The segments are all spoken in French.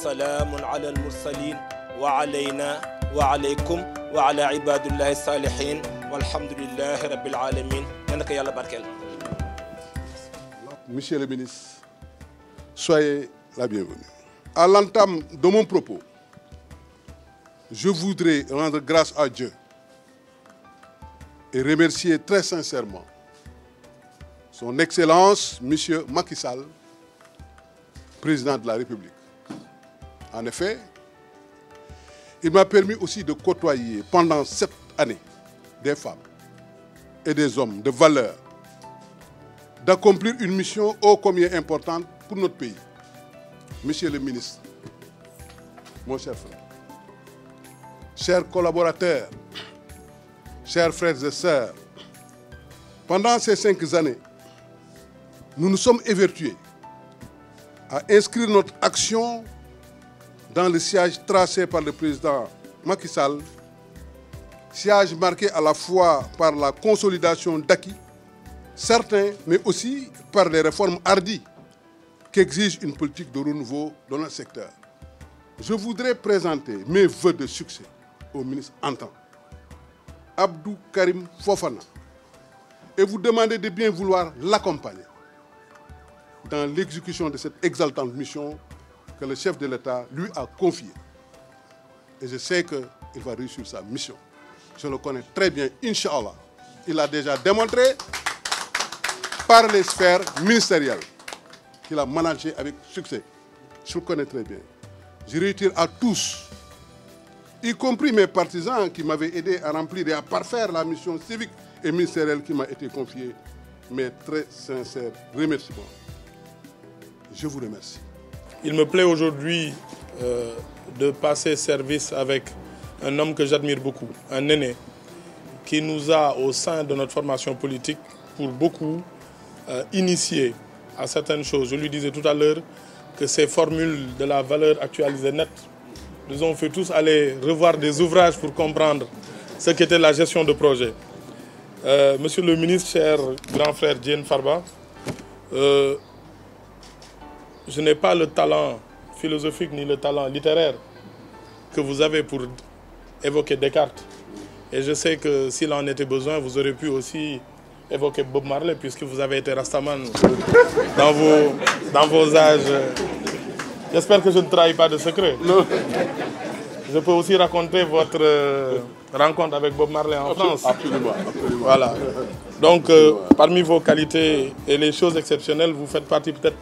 وسلام على المرسلين وعلينا وعليكم وعلى عباد الله الصالحين والحمد لله رب العالمين. Monsieur le ministre, soyez la bienvenue. À l'entame de mon propos, je voudrais rendre grâce à Dieu et remercier très sincèrement son Excellence, M. Macky Sall, président de la République. En effet, il m'a permis aussi de côtoyer pendant 7 années des femmes et des hommes de valeur, d'accomplir une mission ô combien importante pour notre pays. Monsieur le ministre, mon cher frère, chers collaborateurs, chers frères et sœurs, pendant ces 5 années, nous nous sommes évertués à inscrire notre action dans le sillage tracé par le président Macky Sall, sillage marqué à la fois par la consolidation d'acquis, certains, mais aussi par les réformes hardies qu'exige une politique de renouveau dans notre secteur. Je voudrais présenter mes vœux de succès au ministre Antan, Abdou Karim Fofana, et vous demander de bien vouloir l'accompagner dans l'exécution de cette exaltante mission que le chef de l'État lui a confiée. Et je sais qu'il va réussir sa mission. Je le connais très bien, Inch'Allah. Il a déjà démontré par les sphères ministérielles qu'il a managé avec succès. Je le connais très bien. Je réitère à tous, y compris mes partisans qui m'avaient aidé à remplir et à parfaire la mission civique et ministérielle qui m'a été confiée, mes très sincères remerciements. Je vous remercie. Il me plaît aujourd'hui de passer service avec un homme que j'admire beaucoup, un aîné, qui nous a, au sein de notre formation politique, pour beaucoup, initié à certaines choses. Je lui disais tout à l'heure que ces formules de la valeur actualisée nette nous ont fait tous aller revoir des ouvrages pour comprendre ce qu'était la gestion de projet. Monsieur le ministre, cher grand frère Diène Farba, je n'ai pas le talent philosophique ni le talent littéraire que vous avez pour évoquer Descartes. Et je sais que s'il en était besoin, vous aurez pu aussi évoquer Bob Marley, puisque vous avez été Rastaman dans vos âges. J'espère que je ne trahis pas de secret. Non. Je peux aussi raconter votre rencontre avec Bob Marley en France. Absolument, absolument. Voilà. Donc, parmi vos qualités et les choses exceptionnelles, vous faites partie peut-être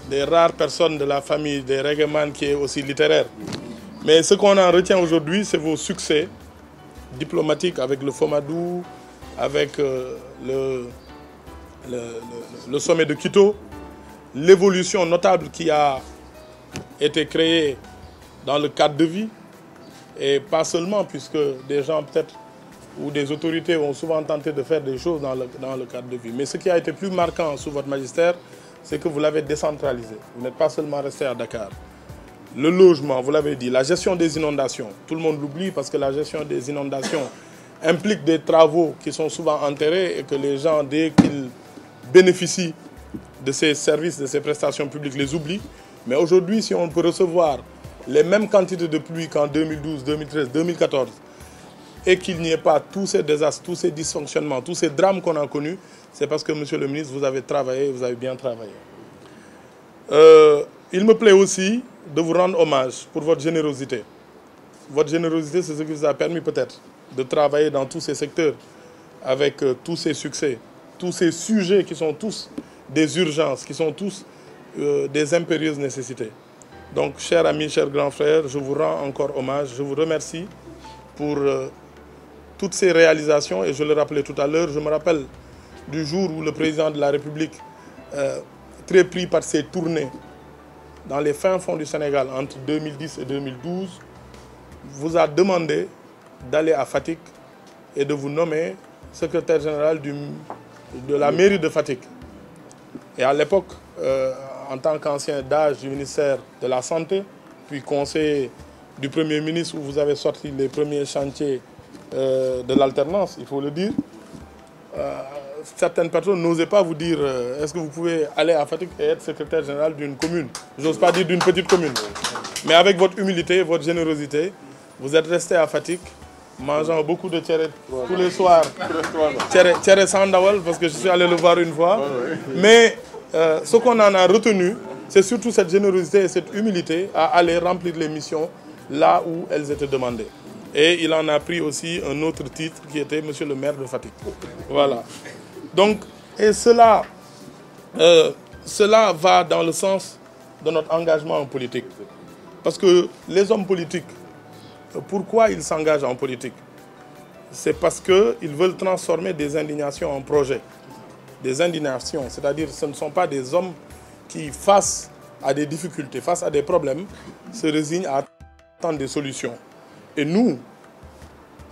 des rares personnes de la famille des reggaeman qui est aussi littéraire. Mais ce qu'on en retient aujourd'hui, c'est vos succès diplomatiques avec le FOMADou, avec le sommet de Quito, l'évolution notable qui a été créée dans le cadre de vie, et pas seulement, puisque des gens peut-être ou des autorités ont souvent tenté de faire des choses dans le cadre de vie. Mais ce qui a été plus marquant sous votre magistère, c'est que vous l'avez décentralisé. Vous n'êtes pas seulement resté à Dakar. Le logement, vous l'avez dit, la gestion des inondations, tout le monde l'oublie parce que la gestion des inondations implique des travaux qui sont souvent enterrés et que les gens, dès qu'ils bénéficient de ces services, de ces prestations publiques, les oublient. Mais aujourd'hui, si on peut recevoir les mêmes quantités de pluie qu'en 2012, 2013, 2014, et qu'il n'y ait pas tous ces désastres, tous ces dysfonctionnements, tous ces drames qu'on a connus, c'est parce que, monsieur le ministre, vous avez travaillé, vous avez bien travaillé. Il me plaît aussi de vous rendre hommage pour votre générosité. Votre générosité, c'est ce qui vous a permis peut-être de travailler dans tous ces secteurs avec tous ces succès, tous ces sujets qui sont tous des urgences, qui sont tous des impérieuses nécessités. Donc, chers amis, chers grands frères, je vous rends encore hommage, je vous remercie pour toutes ces réalisations. Et je le rappelais tout à l'heure, je me rappelle du jour où le président de la République, très pris par ses tournées dans les fins fonds du Sénégal entre 2010 et 2012, vous a demandé d'aller à Fatick et de vous nommer secrétaire général de la mairie de Fatick. Et à l'époque, en tant qu'ancien DAGE du ministère de la Santé, puis conseiller du Premier ministre où vous avez sorti les premiers chantiers de l'alternance, il faut le dire, certaines personnes n'osaient pas vous dire est-ce que vous pouvez aller à Fatick et être secrétaire général d'une commune. J'ose pas dire d'une petite commune. Mais avec votre humilité, votre générosité, vous êtes resté à Fatick, mangeant beaucoup de tchéré tous les soirs. Tchéré sans ndawal, parce que je suis allé le voir une fois. Mais ce qu'on en a retenu, c'est surtout cette générosité et cette humilité à aller remplir les missions là où elles étaient demandées. Et il en a pris aussi un autre titre qui était Monsieur le maire de Fatick. Voilà. Donc, et cela va dans le sens de notre engagement en politique. Parce que les hommes politiques, pourquoi ils s'engagent en politique? C'est parce qu'ils veulent transformer des indignations en projets. Des indignations, c'est-à-dire ce ne sont pas des hommes qui, face à des difficultés, face à des problèmes, se résignent à attendre des solutions. Et nous,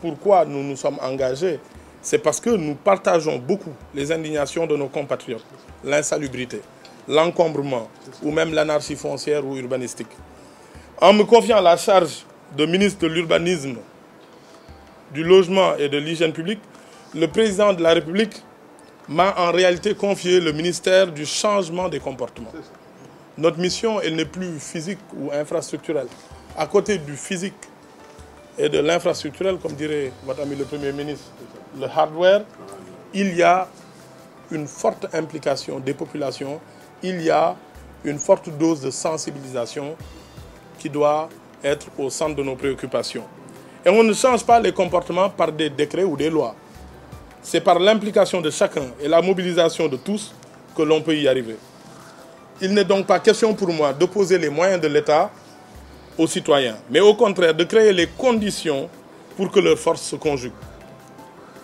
pourquoi nous nous sommes engagés? C'est parce que nous partageons beaucoup les indignations de nos compatriotes, l'insalubrité, l'encombrement ou même l'anarchie foncière ou urbanistique. En me confiant la charge de ministre de l'Urbanisme, du Logement et de l'Hygiène publique, le président de la République m'a en réalité confié le ministère du changement des comportements. Notre mission, elle n'est plus physique ou infrastructurelle. À côté du physique et de l'infrastructurel, comme dirait votre ami le Premier ministre, le hardware, il y a une forte implication des populations, il y a une forte dose de sensibilisation qui doit être au centre de nos préoccupations. Et on ne change pas les comportements par des décrets ou des lois. C'est par l'implication de chacun et la mobilisation de tous que l'on peut y arriver. Il n'est donc pas question pour moi d'opposer les moyens de l'État aux citoyens, mais au contraire de créer les conditions pour que leurs forces se conjuguent.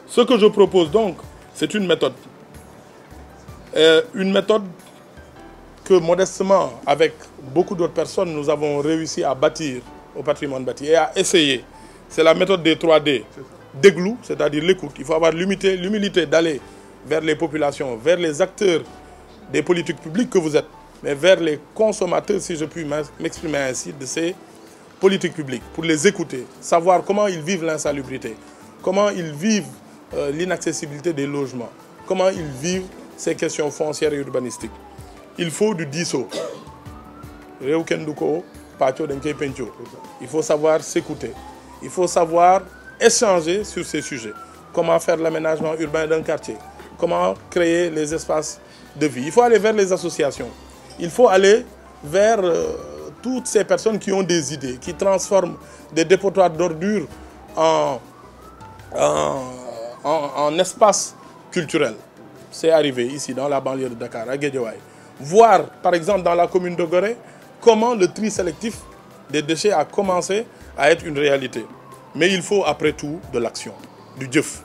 Ce que je propose donc, c'est une méthode. Une méthode que modestement, avec beaucoup d'autres personnes, nous avons réussi à bâtir au patrimoine bâti et à essayer. C'est la méthode des 3D. Déglou, c'est-à-dire l'écoute. Il faut avoir l'humilité d'aller vers les populations, vers les acteurs des politiques publiques que vous êtes, mais vers les consommateurs, si je puis m'exprimer ainsi, de ces politiques publiques, pour les écouter, savoir comment ils vivent l'insalubrité, comment ils vivent l'inaccessibilité des logements, comment ils vivent ces questions foncières et urbanistiques. Il faut du diso. Il faut savoir s'écouter. Il faut savoir échanger sur ces sujets. Comment faire l'aménagement urbain d'un quartier, comment créer les espaces de vie. Il faut aller vers les associations. Il faut aller vers toutes ces personnes qui ont des idées, qui transforment des dépotoirs d'ordures en espace culturel. C'est arrivé ici, dans la banlieue de Dakar, à Guédiawaye. Voir, par exemple, dans la commune de Gorée, comment le tri sélectif des déchets a commencé à être une réalité. Mais il faut, après tout, de l'action, du djeuf.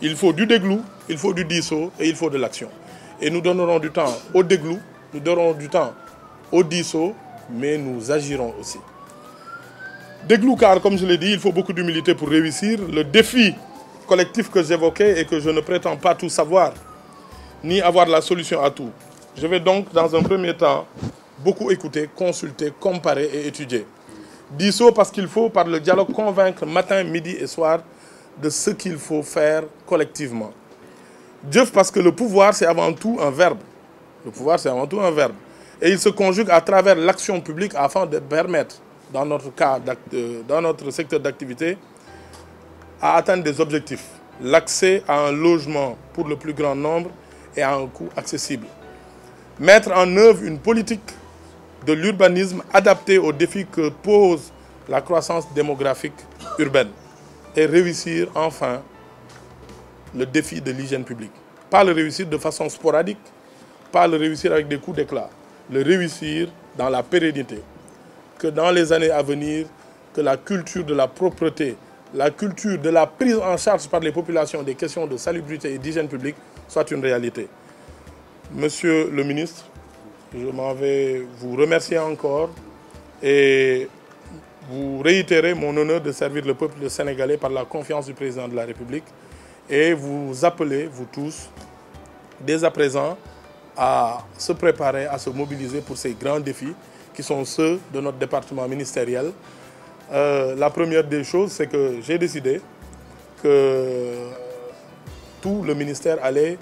Il faut du déglou, il faut du diso et il faut de l'action. Et nous donnerons du temps au déglou, nous donnerons du temps au diso, mais nous agirons aussi. Déglou, car comme je l'ai dit, il faut beaucoup d'humilité pour réussir. Le défi collectif que j'évoquais et que je ne prétends pas tout savoir, ni avoir la solution à tout. Je vais donc, dans un premier temps, beaucoup écouter, consulter, comparer et étudier. Diso parce qu'il faut, par le dialogue, convaincre matin, midi et soir de ce qu'il faut faire collectivement. Djeuf parce que le pouvoir, c'est avant tout un verbe. Le pouvoir, c'est avant tout un verbe. Et il se conjugue à travers l'action publique afin de permettre, dans notre cas, dans notre secteur d'activité, à atteindre des objectifs. L'accès à un logement pour le plus grand nombre et à un coût accessible. Mettre en œuvre une politique de l'urbanisme adaptée aux défis que pose la croissance démographique urbaine. Et réussir enfin le défi de l'hygiène publique. Pas le réussir de façon sporadique, pas le réussir avec des coups d'éclat. Le réussir dans la pérennité. Que dans les années à venir, que la culture de la propreté, la culture de la prise en charge par les populations des questions de salubrité et d'hygiène publique soit une réalité. Monsieur le ministre, je m'en vais vous remercier encore et vous réitérer mon honneur de servir le peuple sénégalais par la confiance du président de la République et vous appeler, vous tous, dès à présent, à se préparer, à se mobiliser pour ces grands défis qui sont ceux de notre département ministériel. La première des choses, c'est que j'ai décidé que tout le ministère allait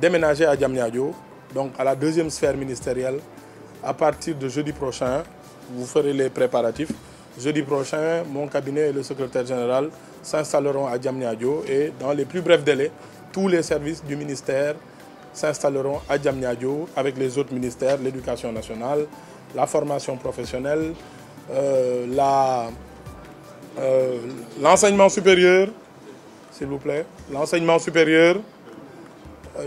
déménager à Diamniadio, donc à la deuxième sphère ministérielle. À partir de jeudi prochain, vous ferez les préparatifs. Jeudi prochain, mon cabinet et le secrétaire général s'installeront à Diamniadio et dans les plus brefs délais, tous les services du ministère s'installeront à Diamniadio avec les autres ministères, l'éducation nationale, la formation professionnelle, l'enseignement supérieur, s'il vous plaît, l'enseignement supérieur,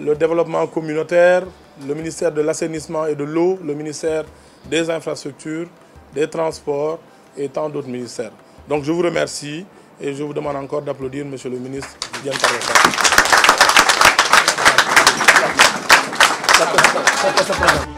le développement communautaire, le ministère de l'assainissement et de l'eau, le ministère des infrastructures, des transports et tant d'autres ministères. Donc je vous remercie et je vous demande encore d'applaudir Monsieur le ministre Diène Farba Sarr.